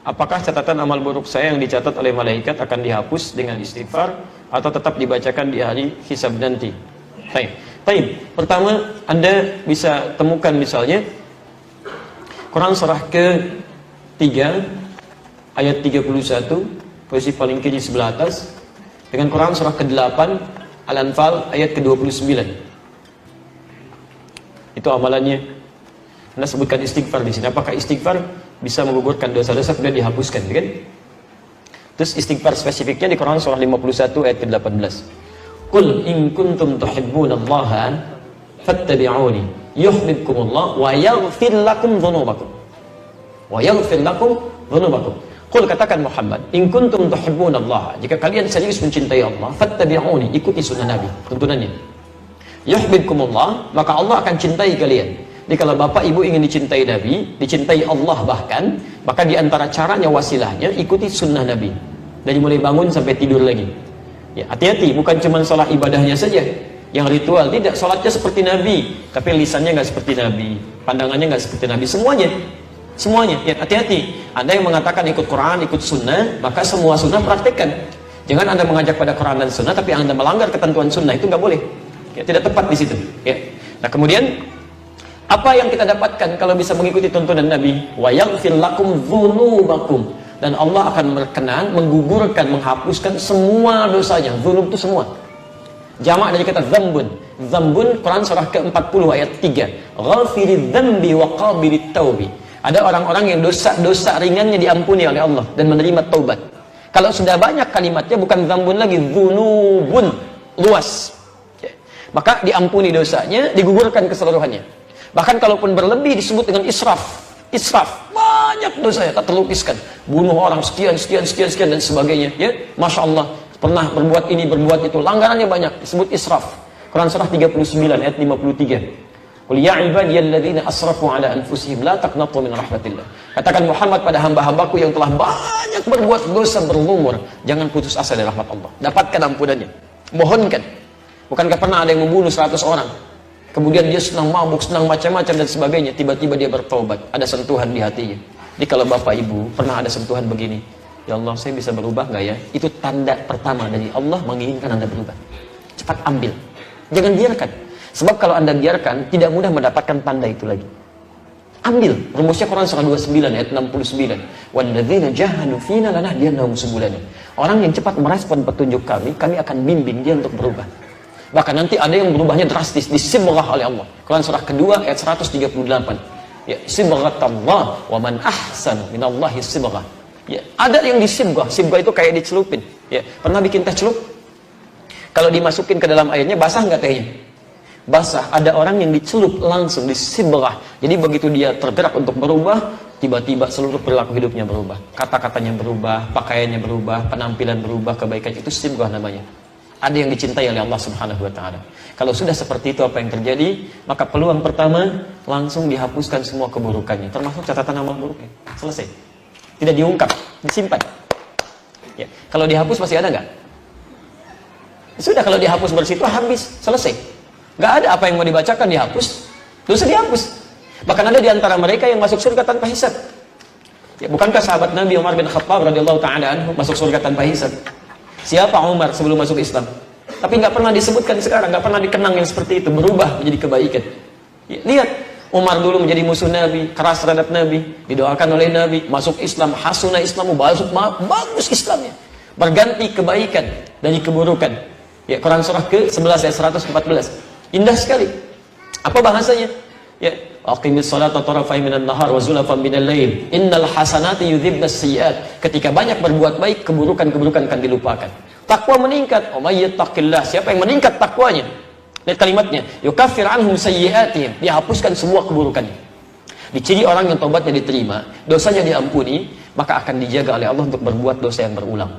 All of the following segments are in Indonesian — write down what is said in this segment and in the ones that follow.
apakah catatan amal buruk saya yang dicatat oleh malaikat akan dihapus dengan istighfar atau tetap dibacakan di hari hisab nanti? Baik. Pertama, Anda bisa temukan misalnya Quran surah ke-3 ayat 31, posisi paling kiri sebelah atas, dengan Quran surah ke-8 Al-Anfal ayat ke-29. Itu amalannya. Anda sebutkan istighfar di sini. Apakah istighfar bisa menggugurkan dosa-dosa kemudian dihapuskan, kan? Terus istighfar spesifiknya di Quran surah 51 ayat ke-18. Qul in kuntum tuhibbunallaha fattabi'uni yuhibbukumullah wa yaghfir lakum dhunubakum. Wa yaghfir lakum dhunubakum. Qul, katakan Muhammad, in kuntum tuhibbunallaha, jika kalian serius mencintai Allah, fattabi'uni, ikuti sunnah Nabi, tuntunannya. Yuhibbukumullah, maka Allah akan cintai kalian. Jadi kalau bapak ibu ingin dicintai Nabi, dicintai Allah bahkan, maka di antara caranya, wasilahnya, ikuti sunnah Nabi. Dari mulai bangun sampai tidur lagi. Ya, hati-hati, bukan cuma sholat ibadahnya saja yang ritual, tidak. Sholatnya seperti Nabi, tapi lisannya nggak seperti Nabi, pandangannya nggak seperti Nabi, semuanya. Ya, hati-hati. Anda yang mengatakan ikut Quran, ikut sunnah, maka semua sunnah praktekkan. Jangan Anda mengajak pada Quran dan sunnah, tapi Anda melanggar ketentuan sunnah, itu nggak boleh. Ya, tidak tepat di situ. Ya. Nah, kemudian apa yang kita dapatkan kalau bisa mengikuti tuntunan Nabi? Wa yaghfir lakum dzunubakum, dan Allah akan berkenan menggugurkan, menghapuskan semua dosanya. Dzunub itu semua. Jamak dari kata dzambun. Dzambun, Quran surah ke-40 ayat 3. Ghafiridz dzambi wa qabilit taubi. Ada orang-orang yang dosa-dosa ringannya diampuni oleh Allah dan menerima taubat. Kalau sudah banyak kalimatnya bukan dzambun lagi, dzunubun, luas. Maka diampuni dosanya, digugurkan keseluruhannya. Bahkan kalaupun berlebih disebut dengan israf. Banyak dosanya tak terlukiskan. Bunuh orang sekian dan sebagainya. Ya, Masya Allah, pernah berbuat ini, berbuat itu. Langgarannya banyak, disebut israf. Quran surah 39 ayat 53. Qul ya ibadiyalladzina asrafu ala anfusihim la taqnatu min rahmatillah. Katakan Muhammad pada hamba-hambaku yang telah banyak berbuat dosa berlumur, jangan putus asa dari rahmat Allah. Dapatkan ampunannya. Mohonkan. Bukankah pernah ada yang membunuh 100 orang? Kemudian dia senang mabuk, senang macam-macam dan sebagainya. Tiba-tiba dia bertaubat, ada sentuhan di hatinya. Jadi kalau bapak ibu pernah ada sentuhan begini, ya Allah, saya bisa berubah nggak ya? Itu tanda pertama dari Allah menginginkan Anda berubah. Cepat ambil, jangan biarkan. Sebab kalau Anda biarkan, tidak mudah mendapatkan tanda itu lagi. Ambil. Rumusnya Quran surah 29 ayat 69. Walladzina jahadu fina lanahdiyannahum subulana. Orang yang cepat merespon petunjuk kami akan bimbing dia untuk berubah. Bahkan nanti ada yang berubahnya drastis, disibghah oleh Allah. Quran surah kedua ayat 138. Ya, sibghatallah wa man ahsanu minallahi sibghah. Ya, ada yang disibghah. Sibghah itu kayak dicelupin. Ya, pernah bikin teh celup? Kalau dimasukin ke dalam airnya basah nggak tehnya? Basah. Ada orang yang dicelup langsung, disibghah. Jadi begitu dia tergerak untuk berubah, tiba-tiba seluruh perilaku hidupnya berubah. Kata-katanya berubah, pakaiannya berubah, penampilan berubah, kebaikan, itu sibghah namanya. Ada yang dicintai oleh Allah Subhanahu wa Ta'ala. Kalau sudah seperti itu, apa yang terjadi? Maka peluang pertama, langsung dihapuskan semua keburukannya, termasuk catatan amal buruknya. Selesai. Tidak diungkap, disimpan. Ya. Kalau dihapus masih ada nggak? Sudah, kalau dihapus bersih itu habis, selesai. Nggak ada apa yang mau dibacakan, dihapus, dosa dihapus. Bahkan ada di antara mereka yang masuk surga tanpa hisab. Ya, bukankah sahabat Nabi Umar bin Khattab radhiyallahu ta'ala anhu masuk surga tanpa hisab? Siapa Umar sebelum masuk Islam? Tapi nggak pernah disebutkan sekarang, nggak pernah dikenang yang seperti itu, berubah menjadi kebaikan. Ya, lihat, Umar dulu menjadi musuh Nabi, keras terhadap Nabi, didoakan oleh Nabi, masuk Islam, hasuna Islamu, bagus Islamnya, berganti kebaikan dari keburukan. Ya, Quran surah ke-11 ayat 114. Indah sekali. Apa bahasanya? Ya, aqimis salata tarafai minan nahar wa zulafan minal lail. Innal hasanati yudhibnas sayyi'at. Ketika banyak berbuat baik, keburukan-keburukan akan dilupakan. Takwa meningkat. Oh may yattaqillah. Siapa yang meningkat takwanya? Lihat kalimatnya. Yukaffir anhum sayyi'atihim. Dihapuskan semua keburukannya. Diciri orang yang taubatnya diterima, dosanya diampuni, maka akan dijaga oleh Allah untuk berbuat dosa yang berulang.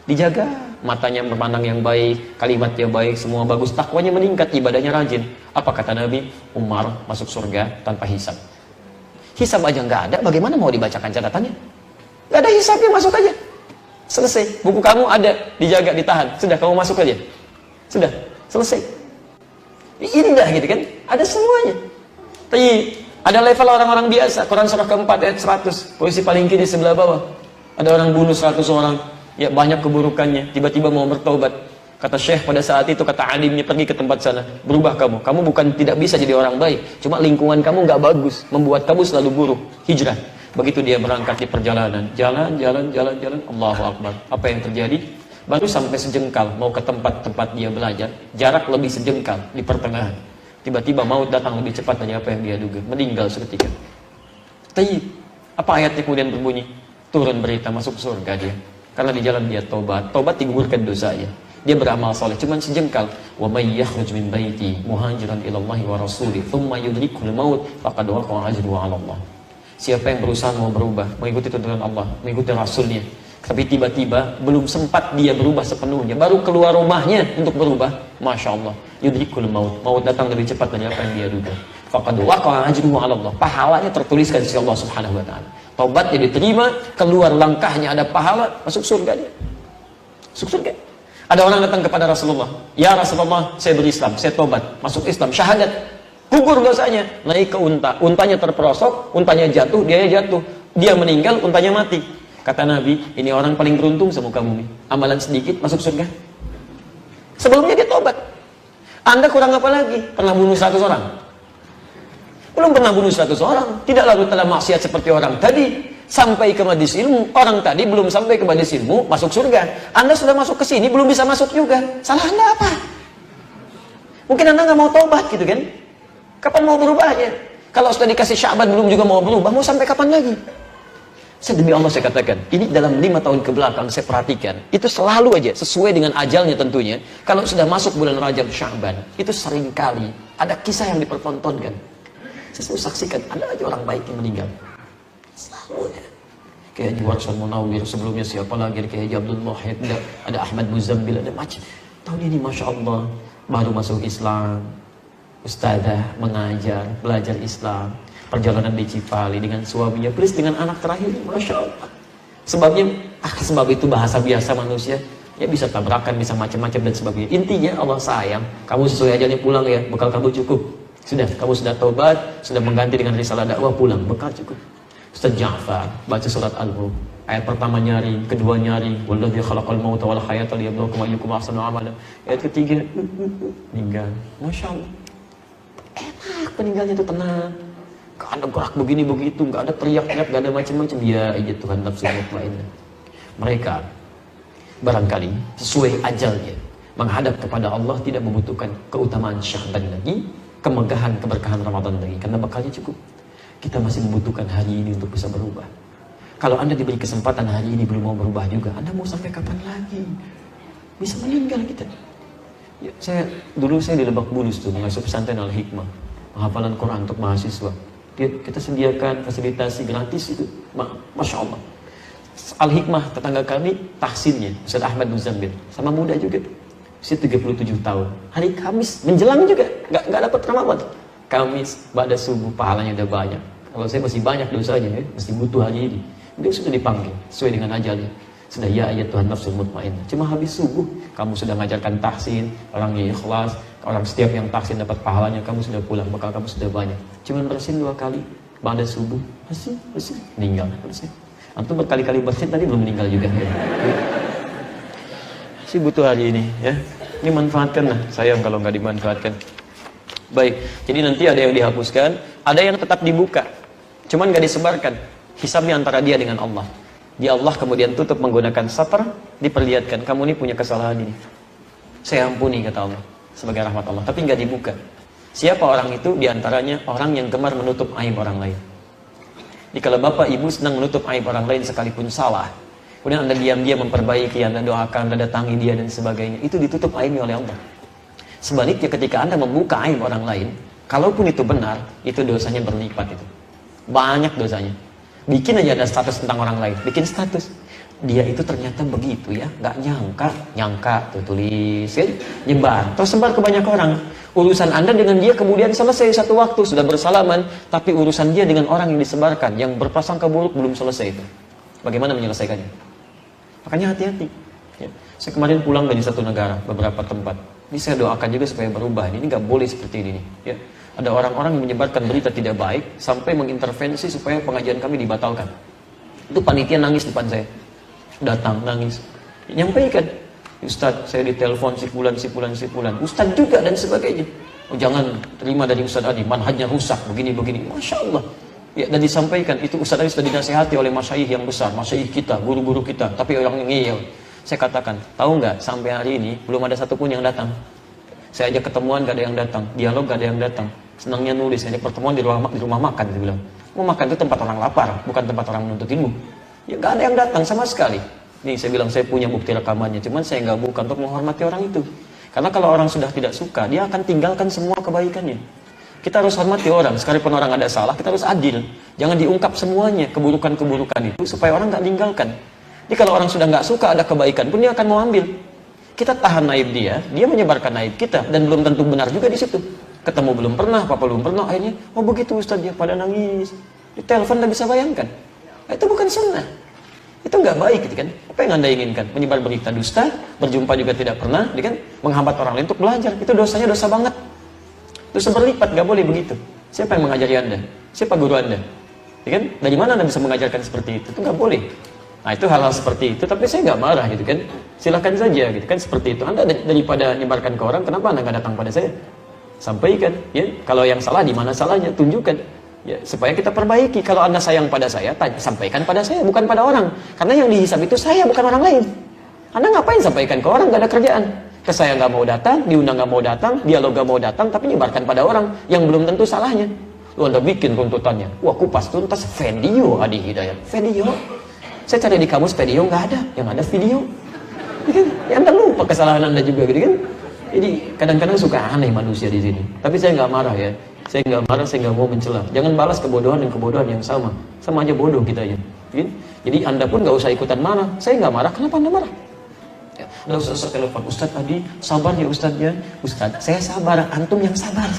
Dijaga, matanya memandang yang baik, kalimatnya baik, semua bagus, takwanya meningkat, ibadahnya rajin. Apa kata Nabi? Umar masuk surga tanpa hisab. Hisab aja nggak ada, bagaimana mau dibacakan catatannya? Nggak ada hisabnya, masuk aja. Selesai. Buku kamu ada, dijaga, ditahan. Sudah, kamu masuk aja. Sudah, selesai. Indah gitu kan? Ada semuanya. Tapi Ada level orang-orang biasa. Quran surah keempat ayat 100. Posisi paling kiri sebelah bawah. Ada orang bunuh 100 orang. Ya banyak keburukannya. Tiba-tiba mau bertobat. Kata Syekh pada saat itu, kata alimnya, pergi ke tempat sana. Berubah kamu. Kamu bukan tidak bisa jadi orang baik. Cuma lingkungan kamu nggak bagus. Membuat kamu selalu buruk. Hijrah. Begitu dia berangkat di perjalanan. Jalan. Allahu Akbar. Apa yang terjadi? Baru sampai sejengkal. Mau ke tempat-tempat dia belajar. Jarak lebih sejengkal di pertengahan. Tiba-tiba maut datang lebih cepat dari apa yang dia duga. Meninggal seketika. Tayyib. Apa ayatnya kemudian berbunyi? Turun berita masuk surga dia. Karena di jalan dia tobat. Tobat digugurkan dosanya. Dia beramal soleh. Cuman sejengkal. Wa may yakhruj min baiti muhajiran ila Allah wa rasulih thumma yudrikul maut faqad waqa'a ajruhu 'ala Allah. Siapa yang berusaha mau berubah, mengikuti tuntunan Allah, mengikuti Rasulnya, tapi tiba-tiba belum sempat dia berubah sepenuhnya, baru keluar rumahnya untuk berubah, Masya Allah, yudrikul maut. Maut datang lebih cepat dari apa yang dia duga. Faqad waqa'a ajruhu 'ala Allah. Pahalanya tertuliskan di sisi Allah Subhanahu wa taala. Taubatnya diterima, keluar langkahnya ada pahala, masuk surga dia. Masuk surga. Ada orang datang kepada Rasulullah, "Ya Rasulullah, saya berislam, saya tobat, masuk Islam, syahadat." Gugur dosanya, naik ke unta, untanya terperosok, untanya jatuh, dia jatuh, dia meninggal, untanya mati. Kata Nabi, ini orang paling beruntung semuka bumi. Amalan sedikit masuk surga. Sebelumnya dia tobat. Anda kurang apa lagi? Pernah bunuh 100 orang? Belum pernah bunuh 100 orang. Tidak larut dalam maksiat seperti orang tadi. Sampai ke majelis ilmu, orang tadi belum sampai ke majelis ilmu, masuk surga. Anda sudah masuk ke sini, belum bisa masuk juga. Salah Anda apa? Mungkin Anda nggak mau tobat gitu kan? Kapan mau berubahnya? Kalau sudah dikasih Sya'ban belum juga mau berubah, mau sampai kapan lagi? Demi Allah saya katakan, ini dalam 5 tahun ke belakang saya perhatikan, itu selalu aja sesuai dengan ajalnya tentunya. Kalau sudah masuk bulan Rajab Sya'ban, itu sering kali ada kisah yang dipertontonkan. Saya selalu saksikan, ada aja orang baik yang meninggal. Selalu ya. Kayak Haji Warsan Munawir, sebelumnya siapa lagi, kayak Haji Abdul Muhid, ada Ahmad Muzambil, ada macam. Tahun ini Masya Allah, baru masuk Islam. Ustazah mengajar, belajar Islam, perjalanan di Cipali dengan suaminya, plus dengan anak terakhir, Masya Allah. Sebabnya, sebab itu bahasa biasa manusia, ya bisa tabrakan, bisa macam-macam dan sebagainya. Intinya Allah sayang, kamu sesuai ajalnya pulang ya, bekal kamu cukup. Sudah, kamu sudah taubat, sudah mengganti dengan risalah dakwah, pulang, bekal cukup. Ustaz Ja'far baca surat Al-Mulk, ayat pertama nyari, kedua nyari, walladzi khalaqal mauta wal hayata liyabluwakum ayyukum ahsanu amala. Ayat ketiga, meninggal. Masya Allah. Enak peninggalnya itu, tenang, gak ada gerak begini begitu, gak ada teriak-teriak, gak ada macam-macam. Ya Tuhan nafsu mutmainnah. Mereka barangkali sesuai ajalnya menghadap kepada Allah, tidak membutuhkan keutamaan Sya'ban lagi, kemegahan keberkahan Ramadan lagi, karena bekalnya cukup. Kita masih membutuhkan hari ini untuk bisa berubah. Kalau Anda diberi kesempatan hari ini belum mau berubah juga, Anda mau sampai kapan lagi? Bisa meninggal kita. Ya, dulu saya di Lebak Bulus tuh mengasuh pesantren Al-Hikmah, penghafalan Quran untuk mahasiswa. Kita sediakan fasilitasi gratis itu, Masya Allah. Al-Hikmah tetangga kami tahsinnya Ustaz Ahmad Muzambil, sama muda juga, usia 37 tahun. Hari Kamis menjelang juga, nggak dapat Ramadan. Kamis pada subuh pahalanya udah banyak. Kalau saya masih banyak dosanya, masih butuh hari ini. Dia sudah dipanggil sesuai dengan ajalnya. Sudah ya Tuhan nafsu mutmainnah. Cuma habis subuh kamu sudah mengajarkan tahsin, orangnya ikhlas, orang setiap yang tahsin dapat pahalanya, kamu sudah pulang, bekal kamu sudah banyak. Cuma bersin 2 kali pada subuh, bersin, meninggal, bersin. Antum berkali-kali bersin tadi belum meninggal juga. Sih butuh hari ini ya. Ini manfaatkan lah, sayang kalau nggak dimanfaatkan. Baik, jadi nanti ada yang dihapuskan, ada yang tetap dibuka, cuman nggak disebarkan. Hisabnya antara dia dengan Allah. Dia Allah kemudian tutup menggunakan satar, diperlihatkan, kamu ini punya kesalahan ini, saya ampuni kata Allah sebagai rahmat Allah, tapi nggak dibuka. Siapa orang itu? Di antaranya orang yang gemar menutup aib orang lain. Jadi kalau bapak ibu senang menutup aib orang lain sekalipun salah, kemudian Anda diam-diam memperbaiki, Anda doakan, Anda datangi dia dan sebagainya, itu ditutup aibnya oleh Allah. Sebaliknya ketika Anda membuka aib orang lain, kalaupun itu benar, itu dosanya berlipat itu. Banyak dosanya. Bikin aja ada status tentang orang lain, bikin status. Dia itu ternyata begitu ya, nggak nyangka tuh tulis, kan? Nyebar, terus sebar ke banyak orang. Urusan Anda dengan dia kemudian selesai satu waktu, sudah bersalaman, tapi urusan dia dengan orang yang disebarkan, yang berprasangka buruk belum selesai itu. Bagaimana menyelesaikannya? Makanya hati-hati. Ya. Saya kemarin pulang dari satu negara, beberapa tempat. Ini saya doakan juga supaya berubah. Ini nggak boleh seperti ini. Ya. Ada orang-orang yang menyebarkan berita tidak baik sampai mengintervensi supaya pengajian kami dibatalkan. Itu panitia nangis depan saya. Datang nangis. Nyampaikan, Ustadz, saya ditelepon si fulan. Ustadz juga dan sebagainya. Oh, jangan terima dari Ustadz Adi, manhajnya rusak, begini. Masya Allah. Ya, dan disampaikan, itu Ustadz Adi sudah dinasihati oleh masyayikh yang besar, masyayikh kita, guru-guru kita. Tapi orang ngeyel. Saya katakan, tahu nggak, sampai hari ini belum ada satupun yang datang. Saya ajak ketemuan, gak ada yang datang. Dialog, gak ada yang datang. Senangnya nulis, ajak pertemuan di rumah makan, dia bilang. Mau makan itu tempat orang lapar, bukan tempat orang menuntut ilmu. Ya gak ada yang datang sama sekali. Nih saya bilang, saya punya bukti rekamannya, cuman saya nggak buka untuk menghormati orang itu. Karena kalau orang sudah tidak suka, dia akan tinggalkan semua kebaikannya. Kita harus hormati orang, sekalipun orang ada salah, kita harus adil. Jangan diungkap semuanya, keburukan-keburukan itu, supaya orang nggak tinggalkan. Jadi kalau orang sudah nggak suka ada kebaikan pun, dia akan mau ambil. Kita tahan naib dia menyebarkan naib kita, dan belum tentu benar juga di situ. Ketemu belum pernah, apa belum pernah, akhirnya, oh begitu Ustaz, dia pada nangis. Di telepon nggak bisa bayangkan. Nah, itu bukan sunnah. Itu nggak baik gitu kan. Apa yang Anda inginkan? Menyebar berita dusta, berjumpa juga tidak pernah, kan? Menghambat orang lain untuk belajar. Itu dosanya dosa banget. Dosa berlipat, nggak boleh begitu. Siapa yang mengajari Anda? Siapa guru Anda? Ya kan? Dari mana Anda bisa mengajarkan seperti itu? Itu nggak boleh. Nah itu hal-hal seperti itu, tapi saya nggak marah gitu kan. Silakan saja gitu kan, seperti itu. Anda daripada nyebarkan ke orang, kenapa Anda nggak datang pada saya? Sampaikan, ya. Kalau yang salah, di mana salahnya, tunjukkan. Ya, supaya kita perbaiki. Kalau Anda sayang pada saya, sampaikan pada saya, bukan pada orang. Karena yang dihisab itu saya, bukan orang lain. Anda ngapain sampaikan ke orang, nggak ada kerjaan. Ke saya nggak mau datang, diundang nggak mau datang, dialog nggak mau datang, tapi nyebarkan pada orang yang belum tentu salahnya. Lu Anda bikin tuntutannya. Wah, kupas tuntas video Adi Hidayat. Video. Saya cari di kamus video nggak ada, yang ada video. Ya, Anda lupa kesalahan Anda juga gitu kan. Jadi kadang-kadang suka aneh manusia di sini. Tapi saya nggak marah ya. Saya nggak marah, saya nggak mau mencela. Jangan balas kebodohan dan kebodohan yang sama. Sama aja bodoh kita ya. Jadi Anda pun nggak usah ikutan marah. Saya nggak marah, kenapa Anda marah? Ya, ada Ustaz telepon, Ustaz tadi sabar ya Ustaz ya. Ustaz, saya sabar, antum yang sabar.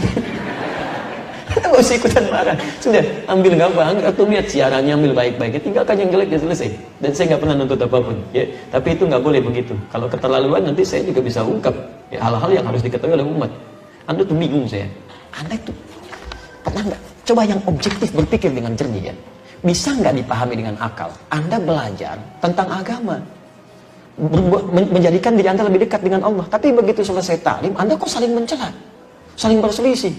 Kita nggak usah ikutan marah. Sudah, ambil gampang. Antum lihat siarannya, ambil baik-baiknya. Tinggalkan yang jelek, ya selesai. Dan saya nggak pernah nuntut apapun. Ya, tapi itu nggak boleh begitu. Kalau keterlaluan nanti saya juga bisa ungkap ya, hal-hal yang harus diketahui oleh umat. Anda tuh bingung saya. Anda tuh pernah nggak coba yang objektif berpikir dengan jernih ya? Bisa nggak dipahami dengan akal? Anda belajar tentang agama, menjadikan diri Anda lebih dekat dengan Allah. Tapi begitu selesai taklim, Anda kok saling mencela, saling berselisih.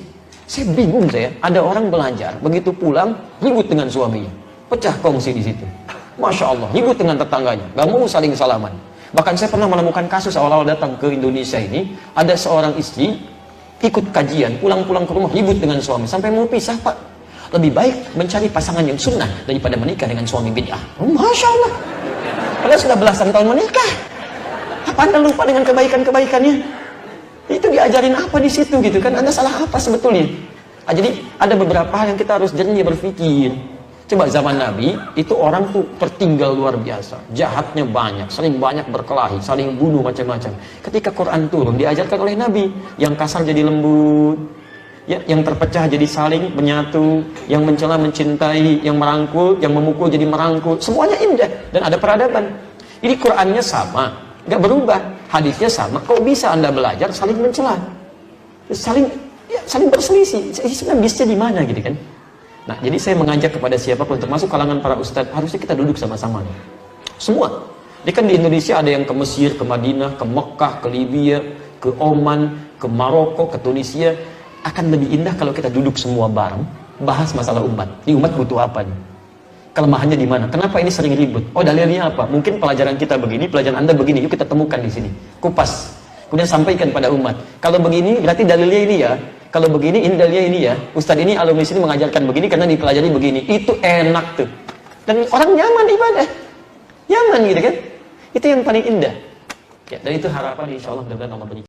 Saya bingung saya. Ada orang belajar, begitu pulang ribut dengan suaminya, pecah kongsi di situ. Masya Allah, ribut dengan tetangganya, nggak mau saling salaman. Bahkan saya pernah menemukan kasus awal-awal datang ke Indonesia ini, ada seorang istri ikut kajian, pulang-pulang ke rumah ribut dengan suami sampai mau pisah. Pak, lebih baik mencari pasangan yang sunnah daripada menikah dengan suami bid'ah. Oh, Masya Allah, padahal sudah belasan tahun menikah. Apa Anda lupa dengan kebaikan-kebaikannya? Itu diajarin apa di situ gitu kan? Anda salah apa sebetulnya? Jadi ada beberapa hal yang kita harus jernih berpikir. Coba zaman Nabi itu orang tuh tertinggal luar biasa, jahatnya banyak, saling banyak berkelahi, saling bunuh macam-macam. Ketika Quran turun diajarkan oleh Nabi, yang kasar jadi lembut, ya, yang terpecah jadi saling menyatu, yang mencela mencintai, yang merangkul, yang memukul jadi merangkul, semuanya indah dan ada peradaban. Jadi Qurannya sama, nggak berubah, hadisnya sama. Kok bisa Anda belajar saling mencela, saling berselisih? Sebenarnya bisnya di mana gitu kan? Nah, jadi saya mengajak kepada siapapun, termasuk kalangan para ustadz, harusnya kita duduk sama-sama. Semua. Ini kan di Indonesia ada yang ke Mesir, ke Madinah, ke Mekah, ke Libya, ke Oman, ke Maroko, ke Tunisia. Akan lebih indah kalau kita duduk semua bareng, bahas masalah umat. Ini umat butuh apa nih? Kelemahannya di mana? Kenapa ini sering ribut? Oh, dalilnya apa? Mungkin pelajaran kita begini, pelajaran Anda begini. Yuk kita temukan di sini. Kupas. Kemudian sampaikan pada umat. Kalau begini, berarti dalilnya ini ya. Kalau begini, ini dalilnya ini ya. Ustadz ini, alumni sini mengajarkan begini karena dipelajari begini. Itu enak tuh. Dan orang nyaman ibadah. Nyaman gitu kan. Itu yang paling indah. Ya, dan itu harapan insya Allah mudah-mudahan Allah berikan.